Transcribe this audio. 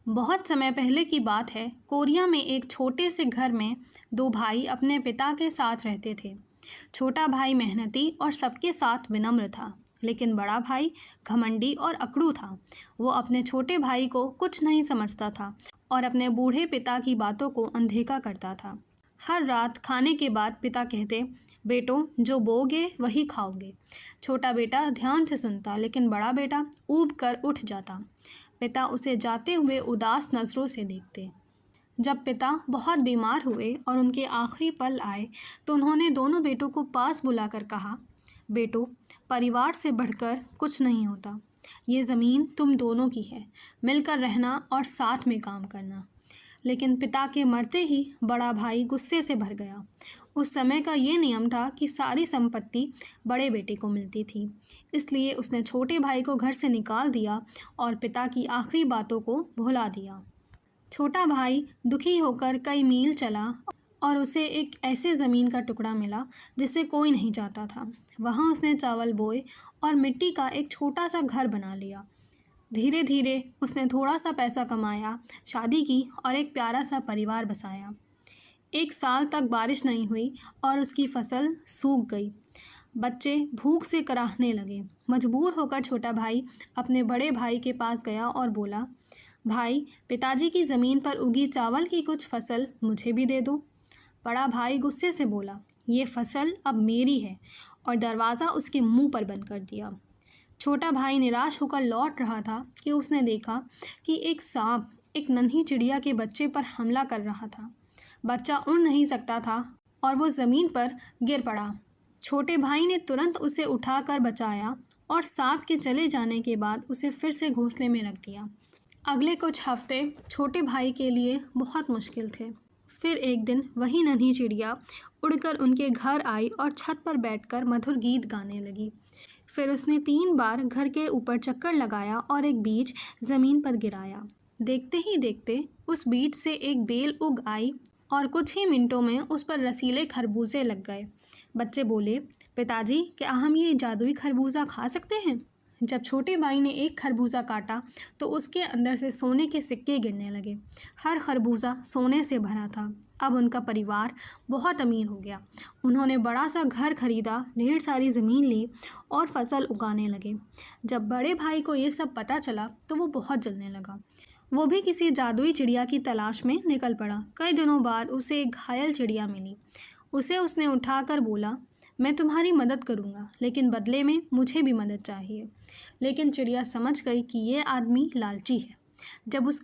बहुत समय पहले की बात है। कोरिया में एक छोटे से घर में दो भाई अपने पिता के साथ रहते थे। छोटा भाई मेहनती और सबके साथ विनम्र था, लेकिन बड़ा भाई घमंडी और अकड़ू था। वो अपने छोटे भाई को कुछ नहीं समझता था और अपने बूढ़े पिता की बातों को अनदेखा करता था। हर रात खाने के बाद पिता कहते, बेटो जो बोगे वही खाओगे। छोटा बेटा ध्यान से सुनता, लेकिन बड़ा बेटा ऊब कर उठ जाता। पिता उसे जाते हुए उदास नज़रों से देखते। जब पिता बहुत बीमार हुए और उनके आखिरी पल आए तो उन्होंने दोनों बेटों को पास बुलाकर कहा, बेटो परिवार से बढ़कर कुछ नहीं होता। ये ज़मीन तुम दोनों की है, मिलकर रहना और साथ में काम करना। लेकिन पिता के मरते ही बड़ा भाई गुस्से से भर गया। उस समय का ये नियम था कि सारी संपत्ति बड़े बेटे को मिलती थी, इसलिए उसने छोटे भाई को घर से निकाल दिया और पिता की आखिरी बातों को भुला दिया। छोटा भाई दुखी होकर कई मील चला और उसे एक ऐसे ज़मीन का टुकड़ा मिला जिसे कोई नहीं चाहता था। वहाँ उसने चावल बोए और मिट्टी का एक छोटा सा घर बना लिया। धीरे धीरे उसने थोड़ा सा पैसा कमाया, शादी की और एक प्यारा सा परिवार बसाया। एक साल तक बारिश नहीं हुई और उसकी फसल सूख गई। बच्चे भूख से कराहने लगे। मजबूर होकर छोटा भाई अपने बड़े भाई के पास गया और बोला, भाई पिताजी की ज़मीन पर उगी चावल की कुछ फसल मुझे भी दे दो। बड़ा भाई गुस्से से बोला, ये फसल अब मेरी है, और दरवाज़ा उसके मुंह पर बंद कर दिया। छोटा भाई निराश होकर लौट रहा था कि उसने देखा कि एक सांप एक नन्ही चिड़िया के बच्चे पर हमला कर रहा था। बच्चा उड़ नहीं सकता था और वो ज़मीन पर गिर पड़ा। छोटे भाई ने तुरंत उसे उठाकर बचाया और सांप के चले जाने के बाद उसे फिर से घोंसले में रख दिया। अगले कुछ हफ्ते छोटे भाई के लिए बहुत मुश्किल थे। फिर एक दिन वही नन्ही चिड़िया उड़कर उनके घर आई और छत पर बैठकर मधुर गीत गाने लगी। फिर उसने 3 बार घर के ऊपर चक्कर लगाया और एक बीज ज़मीन पर गिराया। देखते ही देखते उस बीज से एक बेल उग आई और कुछ ही मिनटों में उस पर रसीले खरबूजे लग गए। बच्चे बोले, पिताजी क्या हम ये जादुई खरबूजा खा सकते हैं? जब छोटे भाई ने एक खरबूजा काटा तो उसके अंदर से सोने के सिक्के गिरने लगे। हर खरबूजा सोने से भरा था। अब उनका परिवार बहुत अमीर हो गया। उन्होंने बड़ा सा घर खरीदा, ढेर सारी ज़मीन ली और फसल उगाने लगे। जब बड़े भाई को ये सब पता चला तो वो बहुत जलने लगा। वो भी किसी जादुई चिड़िया की तलाश में निकल पड़ा। कई दिनों बाद उसे एक घायल चिड़िया मिली। उसे उसने उठाकर बोला, मैं तुम्हारी मदद करूँगा, लेकिन बदले में मुझे भी मदद चाहिए। लेकिन चिड़िया समझ गई कि ये आदमी लालची है। जब उसका